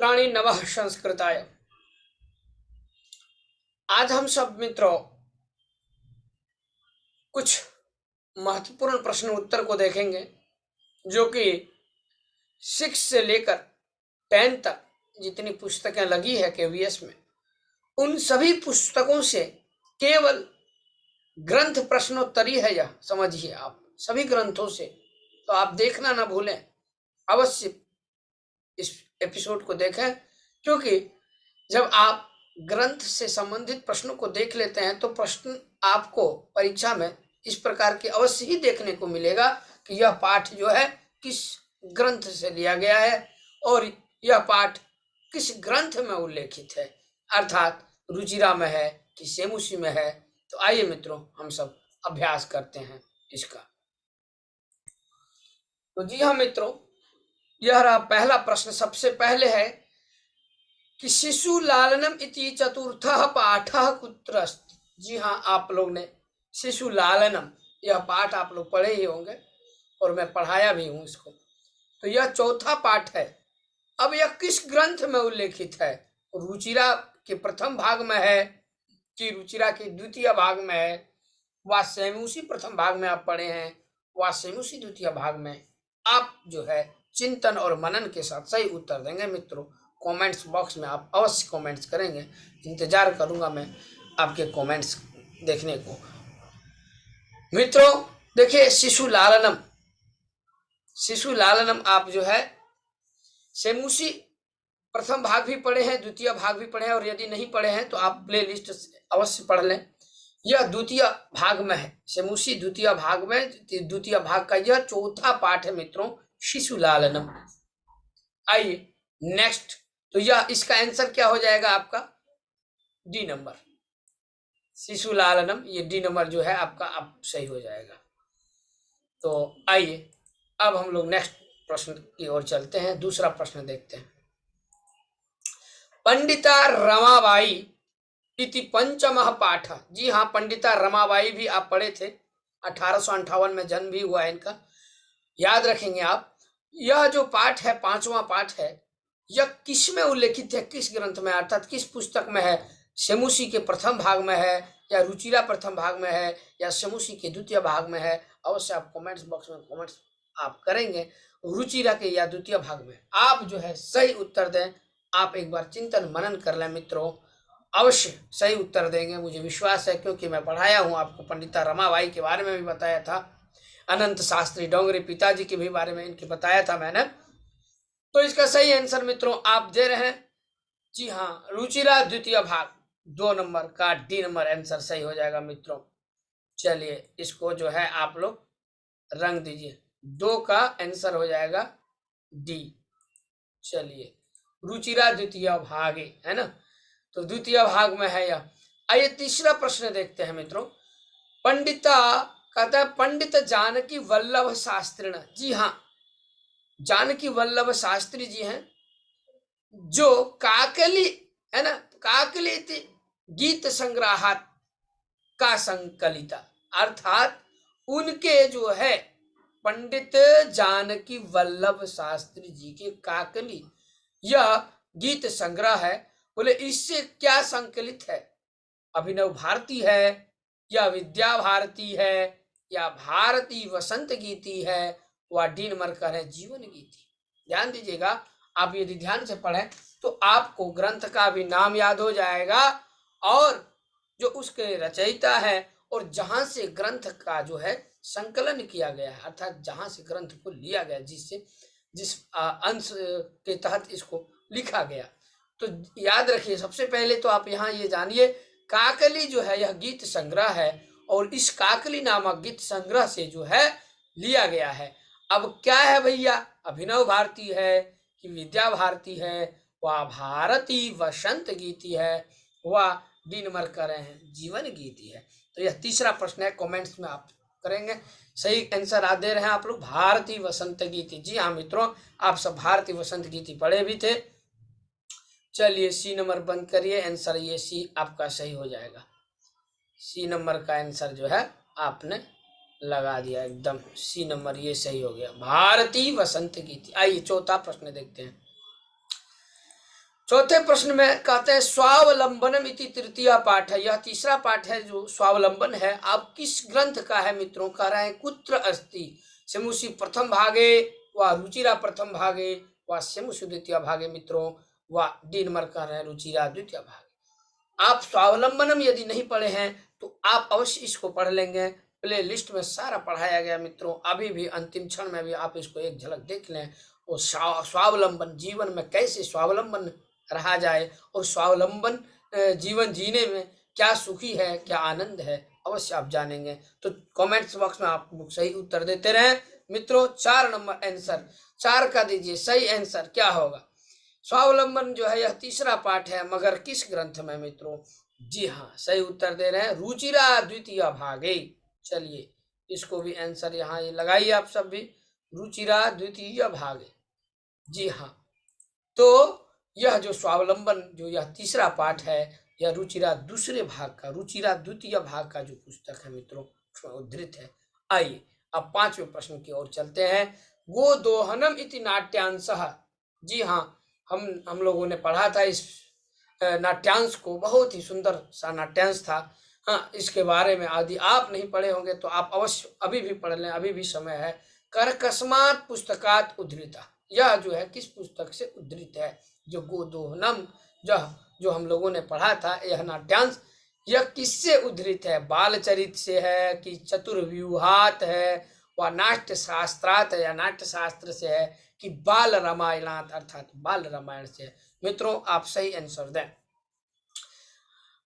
प्राणी नमः संस्कृताय। आज हम सब मित्रों कुछ महत्वपूर्ण प्रश्न उत्तर को देखेंगे जो कि 6 से लेकर 10 तक जितनी पुस्तकें लगी है केवीएस में, उन सभी पुस्तकों से केवल ग्रंथ प्रश्नोत्तरी है। यह समझिए आप सभी ग्रंथों से, तो आप देखना ना भूलें, अवश्य इस एपिसोड को देखें, क्योंकि जब आप ग्रंथ से संबंधित प्रश्नों को देख लेते हैं तो प्रश्न आपको परीक्षा में इस प्रकार के अवश्य ही देखने को मिलेगा कि यह पाठ जो है किस ग्रंथ से लिया गया है और यह पाठ किस ग्रंथ में उल्लेखित है, अर्थात रुचिरा में है कि सेमुसी में है। तो आइए मित्रों, हम सब अभ्यास करते हैं इसका। तो जी हाँ मित्रों, यह रहा पहला प्रश्न। सबसे पहले है कि शिशु लालनम इति चतुर्थः पाठः कुत्र अस्ति। जी हाँ, आप लोग ने शिशु लालनम यह पाठ आप लोग पढ़े ही होंगे और मैं पढ़ाया भी हूं इसको। तो यह चौथा पाठ है। अब यह किस ग्रंथ में उल्लेखित है? रुचिरा के प्रथम भाग में है कि रुचिरा के द्वितीय भाग में है, व सेमुसी प्रथम भाग में आप पढ़े हैं, व सेमुसी द्वितीय भाग में? आप जो है चिंतन और मनन के साथ सही उत्तर देंगे मित्रों। कमेंट्स बॉक्स में आप अवश्य कमेंट्स करेंगे, इंतजार करूंगा मैं आपके कमेंट्स देखने को। मित्रों देखिए, शिशु लालनम आप जो है सेमुसी प्रथम भाग भी पढ़े हैं, द्वितीय भाग भी पढ़े हैं, और यदि नहीं पढ़े हैं तो आप प्ले लिस्ट अवश्य पढ़ लें। यह द्वितीय भाग में है, सेमुसी द्वितीय भाग में, द्वितीय भाग का यह चौथा पाठ है मित्रों, शिशु लालनम। आइए नेक्स्ट, तो यह इसका आंसर क्या हो जाएगा आपका? डी नंबर, शिशु लालनम, ये डी नंबर जो है आपका अब सही हो जाएगा। तो आइए अब हम लोग नेक्स्ट प्रश्न की ओर चलते हैं। दूसरा प्रश्न देखते हैं। पंडिता रमाबाई इति पंचमः पाठ। जी हाँ, पंडिता रमाबाई भी आप पढ़े थे, 1858 में जन्म भी हुआ है इनका, याद रखेंगे आप। यह जो पाठ है, पांचवा पाठ है, यह किस में उल्लेखित है, किस ग्रंथ में, अर्थात किस पुस्तक में है? सेमुसी के प्रथम भाग में है, या रुचिरा प्रथम भाग में है, या सेमुसी के द्वितीय भाग में है? अवश्य आप कमेंट्स बॉक्स में कमेंट्स आप करेंगे। रुचिरा के या द्वितीय भाग में आप जो है सही उत्तर दें। आप एक बार चिंतन मनन कर लें मित्रों, अवश्य सही उत्तर देंगे, मुझे विश्वास है, क्योंकि मैं पढ़ाया हूं आपको। पंडिता रमाबाई के बारे में भी बताया था, अनंत शास्त्री डोंगरे पिताजी के भी बारे में इनके बताया था मैंने। तो इसका सही आंसर मित्रों आप दे रहे हैं, जी हाँ, रुचिरा द्वितीय भाग, 2 नंबर का डी नंबर आंसर सही हो जाएगा मित्रों। चलिए इसको जो है आप लोग रंग दीजिए, 2 का आंसर हो जाएगा डी। चलिए, रुचिरा द्वितीय भाग है ना, तो द्वितीय भाग में है यह। आइए तीसरा प्रश्न देखते हैं मित्रों। पंडिता कहता है पंडित जानकी वल्लभ शास्त्री। जी हाँ, जानकी वल्लभ शास्त्री जी हैं, जो काकली है ना, काकली गीत संग्रहात का संकलिता, अर्थात उनके जो है पंडित जानकी वल्लभ शास्त्री जी के काकली यह गीत संग्रह है। बोले इससे क्या संकलित है? अभिनव भारती है, या विद्या भारती है, या भारती वसंत गीति है, व डी नंबर का है जीवन गीति। ध्यान दीजिएगा, आप यदि ध्यान से पढ़ें तो आपको ग्रंथ का भी नाम याद हो जाएगा, और जो उसके रचयिता है, और जहां से ग्रंथ का जो है संकलन किया गया है, अर्थात जहां से ग्रंथ को लिया गया, जिस अंश के तहत इसको लिखा गया। तो याद रखिए, सबसे पहले तो आप यहाँ ये जानिए, काकली जो है यह गीत संग्रह है, और इस काकली नामक गीत संग्रह से जो है लिया गया है। अब क्या है भैया, अभिनव भारती है कि विद्या भारती है, वह भारती वसंत गीति है, वह डी नंबर कर रहे हैं जीवन गीति है। तो यह तीसरा प्रश्न है, कमेंट्स में आप करेंगे। सही आंसर आप दे रहे हैं आप लोग, भारती वसंत गीति। जी हाँ मित्रों, आप सब भारती वसंत गीति पढ़े भी थे। चलिए सी नंबर बंद करिए, आंसर ये सी आपका सही हो जाएगा। सी नंबर का आंसर जो है आपने लगा दिया एकदम, सी नंबर ये सही हो गया, भारती वसंत गीति। आइए चौथा प्रश्न देखते हैं। चौथे प्रश्न में कहते हैं स्वावलंबनम इति तृतीय पाठ है। यह तीसरा पाठ है जो स्वावलंबन है। आप किस ग्रंथ का है मित्रों? कह रहे हैं कुत्र अस्ति सेमुषि प्रथम भागे व रुचिरा प्रथम भागे व सेमुषि द्वितीय भागे मित्रों व डी नंबर कह रहे हैं रुचिरा द्वितीय भागे। आप स्वावलंबनम यदि नहीं पढ़े हैं तो आप अवश्य इसको पढ़ लेंगे। प्ले लिस्ट में सारा पढ़ाया गया मित्रों। अभी भी अंतिम क्षण में भी आप इसको एक झलक देख लें और स्वावलंबन जीवन में कैसे स्वावलंबन रहा जाए और स्वावलंबन जीवन जीने में क्या सुखी है, क्या आनंद है, अवश्य आप जानेंगे। तो कमेंट्स बॉक्स में आप सही उत्तर देते रहें मित्रों। 4 नंबर आंसर 4 का दीजिए सही आंसर क्या होगा? स्वावलंबन जो है यह तीसरा पाठ है, मगर किस ग्रंथ में मित्रों? जी हाँ, सही उत्तर दे रहे हैं रुचिरा द्वितीय भागे। चलिए इसको भी आंसर यहाँ ये लगाइए आप सब भी, रुचिरा द्वितीय भागे। जी हाँ, तो यह जो स्वावलंबन जो यह तीसरा पाठ है यह रुचिरा दूसरे भाग का, रुचिरा द्वितीय भाग का जो पुस्तक है मित्रों उद्धृत है। आइए अब 5वें प्रश्न की ओर चलते हैं। गोदोहनम इति नाट्यांशः। जी हाँ, हम लोगों ने पढ़ा था इस नाट्यांश को, बहुत ही सुंदर सा नाट्यांश था। हाँ, इसके बारे में यदि आप नहीं पढ़े होंगे तो आप अवश्य अभी भी पढ़ लें, अभी भी समय है। करकस्मात् पुस्तकात् उद्धृता, यह जो है किस पुस्तक से उद्धृत है? जो गोदोहनम जो हम लोगों ने पढ़ा था यह नाट्यांश, यह किससे उद्धृत है? बालचरित से है कि चतुर्व्यूहात है व नाट्य शास्त्रात है या नाट्य शास्त्र से है कि बाल रामायणात अर्थात बाल रामायण से है? मित्रों आप सही आंसर दें।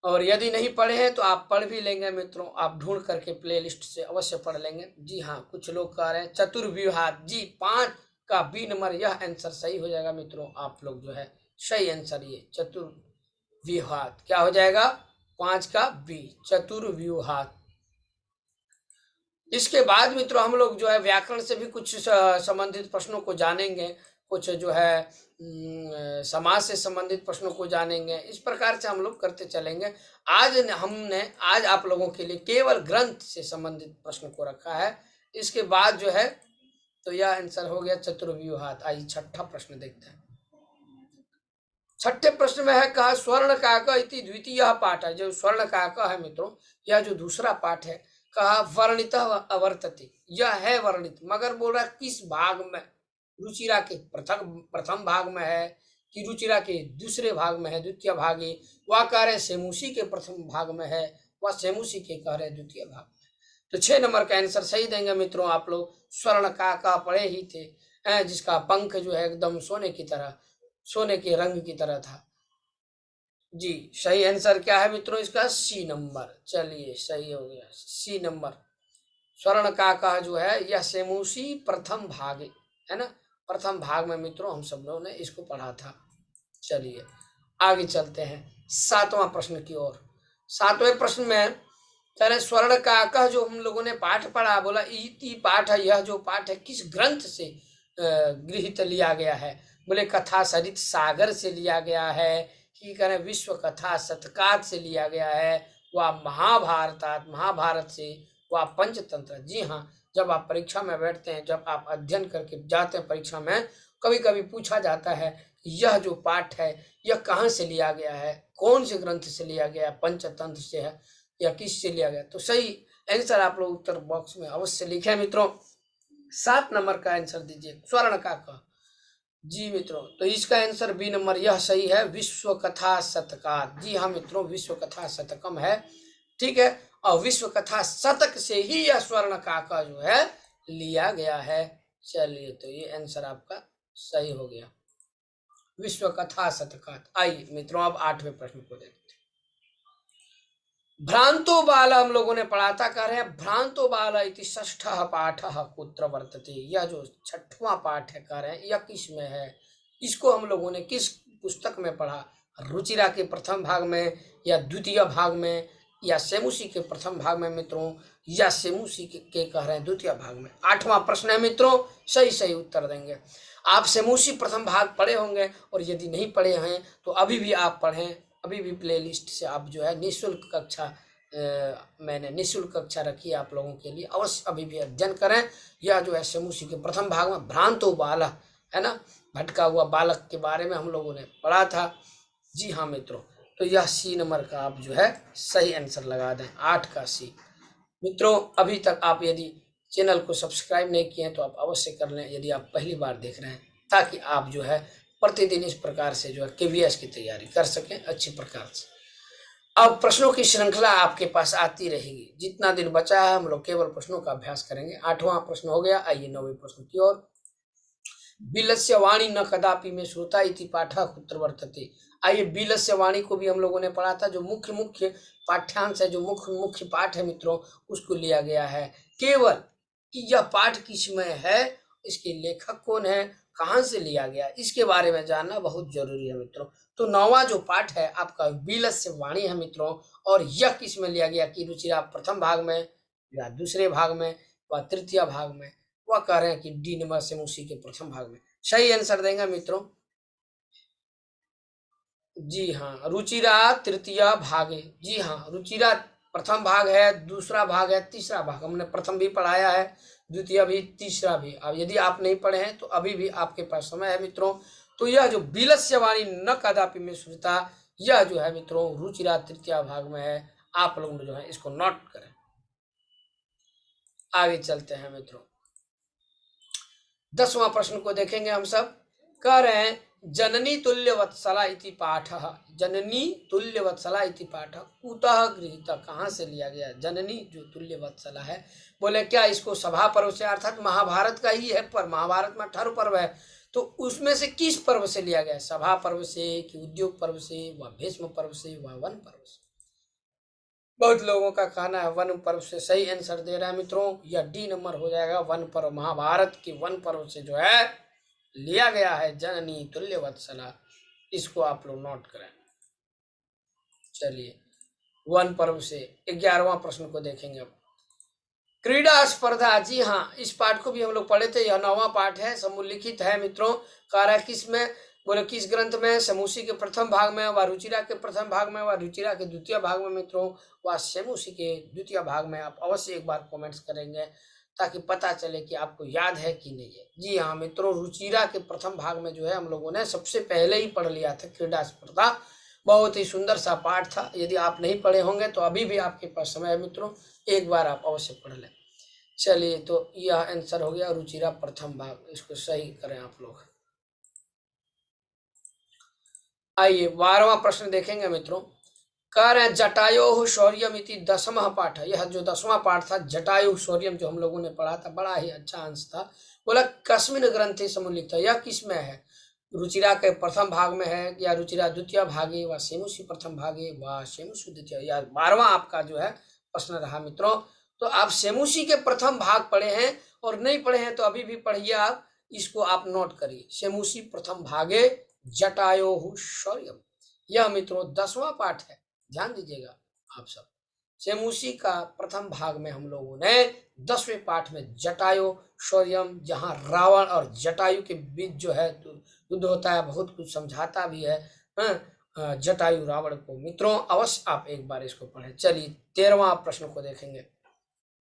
और यदि नहीं पढ़े हैं तो आप पढ़ भी लेंगे मित्रों, आप ढूंढ करके प्लेलिस्ट से अवश्य पढ़ लेंगे। जी हाँ, कुछ लोग कह रहे हैं चतुर्व्यूहात। जी 5 का बी नंबर यह आंसर सही हो जाएगा मित्रों। आप लोग जो है सही आंसर ये चतुर्व्यूहात क्या हो जाएगा? 5 का बी चतुर्व्यूहात। इसके बाद मित्रों हम लोग जो है व्याकरण से भी कुछ संबंधित प्रश्नों को जानेंगे, कुछ जो है समाज से संबंधित प्रश्नों को जानेंगे। इस प्रकार से हम लोग करते चलेंगे। आज आप लोगों के लिए केवल ग्रंथ से संबंधित प्रश्न को रखा है। इसके बाद जो है तो यह आंसर हो गया चतुर्व्यूहात। आइए 6ठा प्रश्न देखते हैं। 6ठे प्रश्न में है कहा स्वर्णकाक इति द्वितीय पाठ है। जो स्वर्णकाक है मित्रों यह जो दूसरा पाठ है कहा वर्णित अवर्तते, यह है वर्णित, मगर बोल रहा किस भाग में? रुचिरा के प्रथम भाग में है कि रुचिरा के दूसरे भाग में है द्वितीय भागे? वह कह रहे सेमुषि के प्रथम भाग में है, वह सेमुषि के कह रहे द्वितीय भाग में। तो 6 नंबर का आंसर सही देंगे मित्रों आप लोग। स्वर्णकाका पढ़े ही थे, जिसका पंख जो है एकदम सोने की तरह, सोने के रंग की तरह था। जी सही आंसर क्या है मित्रों इसका? C number. चलिए सही हो गया सी नंबर। स्वर्णकाका जो है यह सेमुषि प्रथम भाग है ना, प्रथम भाग में मित्रों हम सब लोगों ने इसको पढ़ा था। चलिए आगे चलते हैं 7वां प्रश्न की ओर। 7वें प्रश्न में कह रहे स्वर्णकाका जो हम लोगों ने पाठ पढ़ा, बोला इति पाठ है, यह जो पाठ है किस ग्रंथ से गृहीत लिया गया है? बोले कथा सरित सागर से लिया गया है कि कह रहे विश्व कथा शतकात से लिया गया है, व महाभारत से, व पंचतंत्र। जी हाँ, जब आप परीक्षा में बैठते हैं, जब आप अध्ययन करके जाते हैं परीक्षा में, कभी कभी पूछा जाता है यह जो पाठ है यह कहाँ से लिया गया है, कौन से ग्रंथ से लिया गया है, पंचतंत्र से है या किस से लिया गया? तो सही आंसर आप लोग उत्तर बॉक्स में अवश्य लिखें मित्रों। 7 नंबर का आंसर दीजिए स्वर्णकाका। जी मित्रों, तो इसका आंसर बी नंबर यह सही है, विश्व कथा शतकात। जी हाँ मित्रों, विश्व कथा शतकम है, ठीक है, और विश्व कथा शतक से ही यह स्वर्णकाका जो है लिया गया है। चलिए तो ये आंसर आपका सही हो गया, विश्व कथा शतकात। आइए मित्रों अब 8वें प्रश्न को देखते हैं। भ्रांतो बाल हम लोगों ने पढ़ा था, कह रहे हैं भ्रांतो बाल इति षष्ठः पाठः कुत्र वर्तते। यह जो 6वां पाठ है कह रहे हैं यह किस में है? इसको हम लोगों ने किस पुस्तक में पढ़ा? रुचिरा के प्रथम भाग में या द्वितीय भाग में या सेमुषि के प्रथम भाग में मित्रों, या सेमुषि के कह रहे हैं द्वितीय भाग में? 8वां प्रश्न है मित्रों, सही उत्तर देंगे। आप सेमुषि प्रथम भाग पढ़े होंगे और यदि नहीं पढ़े हैं तो अभी भी आप पढ़ें, अभी भी प्लेलिस्ट से आप जो है निःशुल्क कक्षा मैंने निःशुल्क कक्षा रखी है आप लोगों के लिए, अवश्य अभी भी अध्ययन करें। यह जो है सेमुषि के प्रथम भाग में भ्रांतो बाल है ना, भटका हुआ बालक के बारे में हम लोगों ने पढ़ा था। जी हाँ मित्रों, तो यह सी नंबर का आप जो है सही आंसर लगा दें, 8 का सी। मित्रों अभी तक आप यदि चैनल को सब्सक्राइब नहीं किए हैं तो आप अवश्य कर लें, यदि आप पहली बार देख रहे हैं, ताकि आप जो है प्रतिदिन इस प्रकार से जो है केवीएस की तैयारी कर सकें अच्छी प्रकार से। अब प्रश्नों की श्रृंखला आपके पास आती रहेगी, जितना दिन बचा है हम लोग केवल प्रश्नों का अभ्यास करेंगे। 8वां प्रश्न हो गया, आइए 9वें प्रश्न की ओर। बिलस्य वाणी न कदापि में श्रोता इति पाठः कुत्र वर्तते। आइए बिलस्य वाणी को भी हम लोगों ने पढ़ा था, जो मुख्य मुख्य पाठ्यांश है, जो मुख्य मुख्य पाठ है मित्रों, उसको लिया गया है। केवल कि यह पाठ किसमें है, इसके लेखक कौन है, कहाँ से लिया गया, इसके बारे में जानना बहुत जरूरी है मित्रों। तो 9वां जो पाठ है आपका बिलस्य वाणी है मित्रों, और यह किस में लिया गया कि रुचिरा प्रथम भाग में या दूसरे भाग में व तृतीय भाग में, वह कह रहे हैं कि डी नंबर से उसी के प्रथम भाग में। सही आंसर देंगे मित्रों। जी हाँ, रुचिरा तृतीय भागे। जी हाँ, रुचिरा प्रथम भाग है, दूसरा भाग है, तीसरा भाग। हमने प्रथम भी पढ़ाया है, द्वितीय भी, तीसरा भी। अब यदि आप नहीं पढ़े हैं तो अभी भी आपके पास समय है मित्रों। तो यह जो बिलस्य वाणी न कदापि में श्रुता, यह जो है मित्रों रुचिरा तृतीय भाग में है। आप लोग जो है इसको नोट करें। आगे चलते हैं मित्रों, 10वां प्रश्न को देखेंगे हम सब। कह रहे हैं जननी तुल्य वत्सला इति पाठः, जननी तुल्य वत्सला इति पाठः कुतः गृहीतः, कहाँ से लिया गया। जननी जो तुल्य वत्सला है, बोले क्या इसको सभा पर्व से, अर्थात महाभारत का ही है, पर महाभारत में 18 पर्व है, तो उसमें से किस पर्व से लिया गया, सभा पर्व से कि उद्योग पर्व से व भीष्म पर्व से व वन पर्व से। बहुत लोगों का कहना है वन पर्व से। सही आंसर दे रहा है मित्रों, यह डी नंबर हो जाएगा। वन पर्व, महाभारत के वन पर्व से जो है लिया गया है जननी तुल्य वत्सला। इसको आप लोग नोट करें। चलिए वन पर्व से 11वां प्रश्न को देखेंगे अब। क्रीडा स्पर्धा, जी हाँ, इस पाठ को भी हम लोग पढ़े थे, यह 9वां पाठ है, समूलिखित है मित्रों। कार्य किस में, बोले किस ग्रंथ में, समूसी के प्रथम भाग में व रुचिरा के प्रथम भाग में व रुचिरा के द्वितीय भाग में मित्रों, व समूसी के द्वितीय भाग में। आप अवश्य एक बार कमेंट्स करेंगे ताकि पता चले कि आपको याद है कि नहीं है। जी हाँ मित्रों, रुचिरा के प्रथम भाग में जो है हम लोगों ने सबसे पहले ही पढ़ लिया था क्रीडा स्पर्धा। बहुत ही सुंदर सा पाठ था, यदि आप नहीं पढ़े होंगे तो अभी भी आपके पास समय है मित्रों, एक बार आप अवश्य पढ़ लें। चलिए, तो यह आंसर हो गया रुचिरा प्रथम भाग, इसको सही करें आप लोग। आइए 12वां प्रश्न देखेंगे मित्रों। कह रहे हैं जटायो शौर्यम इति 10वां पाठ है। यह जो 10वां पाठ था जटायु शौर्यम, जो हम लोगों ने पढ़ा था, बड़ा ही अच्छा अंश था। बोला कस्मिन ग्रंथे समुल्लिखित है, यह किस में है, रुचिरा के प्रथम भाग में है या रुचिरा द्वितीय भागे व सेमुसी प्रथम भागे व सेमुसी द्वितीय। या 12वां आपका जो है प्रश्न रहा मित्रों। तो आप सेमुसी के प्रथम भाग पढ़े हैं और नहीं पढ़े हैं तो अभी भी पढ़िए, आप इसको आप नोट करिए। सेमुसी प्रथम भागे जटायो शौर्यम, यह मित्रों 10वां पाठ है, ध्यान दीजिएगा आप सब। सेमुसी का प्रथम भाग में हम लोगों ने 10वें पाठ में जटायु शौर्यम, जहाँ रावण और जटायु के बीच जो है युद्ध होता है, बहुत कुछ समझाता भी है जटायु रावण को। मित्रों अवश्य आप एक बार इसको पढ़ें। चलिए 13वां प्रश्न को देखेंगे।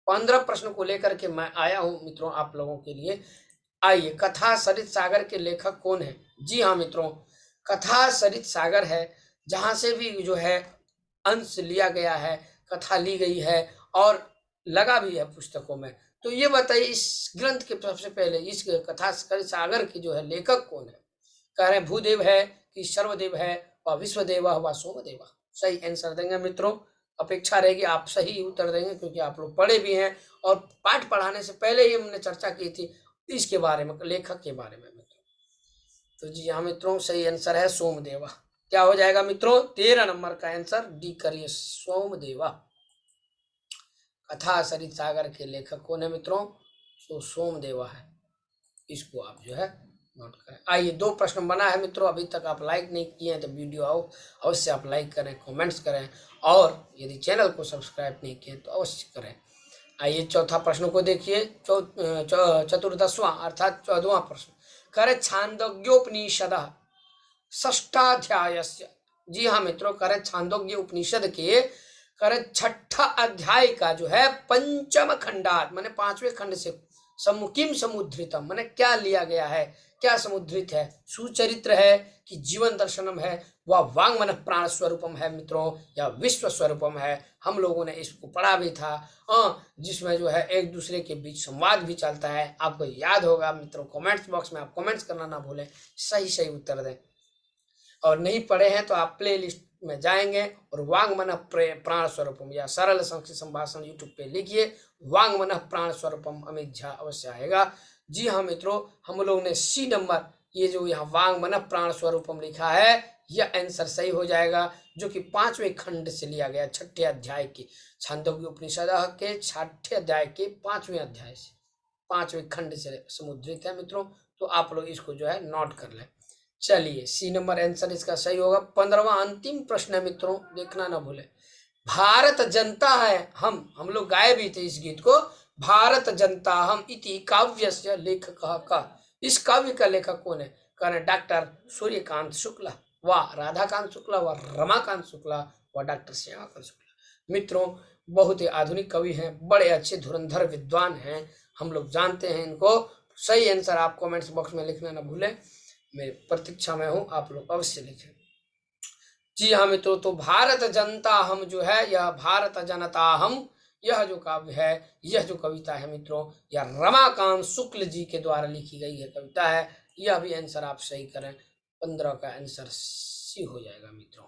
15 प्रश्न को लेकर के मैं आया हूं मित्रों आप लोगों के लिए। आइए, कथा सरित सागर के लेखक कौन है। जी हाँ मित्रों, कथा सरित सागर है, जहां से भी जो है अंश लिया गया है, कथा ली गई है और लगा भी है पुस्तकों में। तो ये बताइए इस ग्रंथ के सबसे पहले इस कथा सरित सागर की जो है लेखक कौन है। कह रहे हैं भूदेव है कि सर्वदेव है व विश्वदेव व सोमदेव। सही आंसर देंगे मित्रों, अपेक्षा रहेगी आप सही उत्तर देंगे, क्योंकि आप लोग पढ़े भी हैं और पाठ पढ़ाने से पहले ही हमने चर्चा की थी इसके बारे में, लेखक के बारे में मित्रों। तो जी हाँ मित्रों, सही आंसर है सोमदेवा। क्या हो जाएगा मित्रों, 13 नंबर का आंसर डी करिए, सोमदेवा। कथा सरित सागर के लेखक कौन है मित्रों, तो सोमदेवा है। इसको आप जो है नोट करें। आइए 2 प्रश्न बना है मित्रों, अभी तक आप लाइक नहीं किए हैं तो वीडियो आओ अवश्य आप लाइक करें, कमेंट्स करें, और यदि चैनल को सब्सक्राइब नहीं किए तो अवश्य करें। आइए चौथा प्रश्न को देखिए, चतुर्दशवां अर्थात 14वां प्रश्न। करे छांदोग्योपनिषद षष्ठाध्यायस्य। जी हाँ मित्रों, करे छांदोग्य उपनिषद के करे 6ठा अध्याय का जो है पंचम खंडात, माने 5वें खंड से, सम्मुखीम समुद्रितम, माने क्या लिया गया है, क्या समुद्रित है, सुचरित्र है कि जीवन दर्शनम है, वह वांग मन प्राण स्वरूपम है मित्रों, या विश्व स्वरूपम है। हम लोगों ने इसको पढ़ा भी था, जिसमें जो है एक दूसरे के बीच संवाद भी चलता है। आपको याद होगा मित्रों, कमेंट्स बॉक्स में आप कमेंट्स करना ना भूलें, सही सही उत्तर दें। और नहीं पढ़े हैं तो आप प्ले लिस्ट में जाएंगे और वांग मन प्राण स्वरूपम या सरल संस्कृत संभाषण यूट्यूब पे लिखिए, वांग मन प्राण स्वरूपम अमित झा अवश्य आएगा। जी हाँ मित्रों, हम लोग ने सी नंबर, ये जो यहाँ वांग मन प्राण स्वरूपम लिखा है, यह आंसर सही हो जाएगा, जो कि 5वें खंड से लिया गया, 6ठे अध्याय की छांदोग्य उपनिषद के 6ठे अध्याय के 5वें अध्याय से, 5वें खंड से समुद्रित है मित्रों। तो आप लोग इसको जो है नोट कर लें। चलिए, सी नंबर आंसर इसका सही होगा। 15वां अंतिम प्रश्न है मित्रों, देखना ना भूले। भारत जनता है हम लोग गाए भी थे इस गीत को, भारत जनता हम इति काव्यस्य लेखकः का। इस काव्य का लेखक कौन है? कौन? डॉक्टर सूर्यकांत शुक्ला, व राधाकांत शुक्ला, व रमाकांत शुक्ला, व डॉक्टर श्यामाकांत शुक्ला। मित्रों, बहुत ही आधुनिक कवि हैं, बड़े अच्छे धुरंधर विद्वान हैं, हम लोग जानते हैं इनको। सही आंसर आप कमेंट्स बॉक्स में लिखना ना भूलें, मैं प्रतीक्षा में हूं, आप लोग अवश्य लिखें। जी हाँ मित्रों, तो भारत जनता हम जो है, यह भारत जनता हम, यह जो काव्य है, यह जो कविता है मित्रों, यह रमाकांत शुक्ल जी के द्वारा लिखी गई है कविता है। यह भी आंसर आप सही करें, 15 का आंसर सी हो जाएगा मित्रों,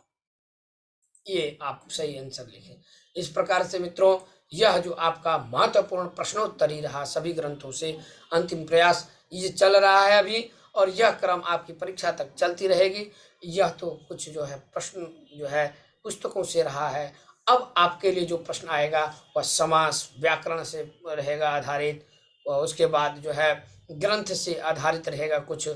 ये आप सही आंसर लिखें। इस प्रकार से मित्रों, यह जो आपका महत्वपूर्ण प्रश्नोत्तरी रहा सभी ग्रंथों से, अंतिम प्रयास ये चल रहा है अभी, और यह क्रम आपकी परीक्षा तक चलती रहेगी। यह तो कुछ जो है प्रश्न जो है पुस्तकों से रहा है। अब आपके लिए जो प्रश्न आएगा वह समास व्याकरण से रहेगा आधारित, और उसके बाद जो है ग्रंथ से आधारित रहेगा कुछ।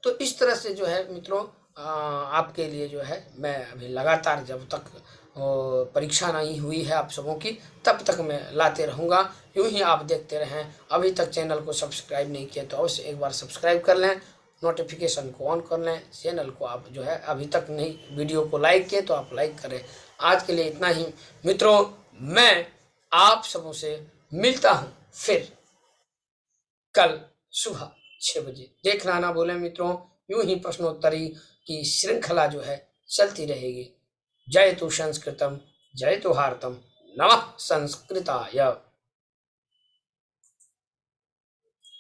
तो इस तरह से जो है मित्रों, आपके लिए जो है मैं अभी लगातार, जब तक परीक्षा नहीं हुई है आप सबों की, तब तक मैं लाते रहूँगा। यूं ही आप देखते रहें। अभी तक चैनल को सब्सक्राइब नहीं किया तो अवश्य एक बार सब्सक्राइब कर लें, नोटिफिकेशन को ऑन कर लें। चैनल को आप जो है अभी तक नहीं, वीडियो को लाइक किए तो आप लाइक करें। आज के लिए इतना ही मित्रों, मैं आप सबों से मिलता हूँ फिर कल सुबह 6 बजे। देखना ना भूलें मित्रों, यूं ही प्रश्नोत्तरी की श्रृंखला जो है चलती रहेगी। जय तु संस्कृतम, जय तु भारतम, नमः संस्कृताय।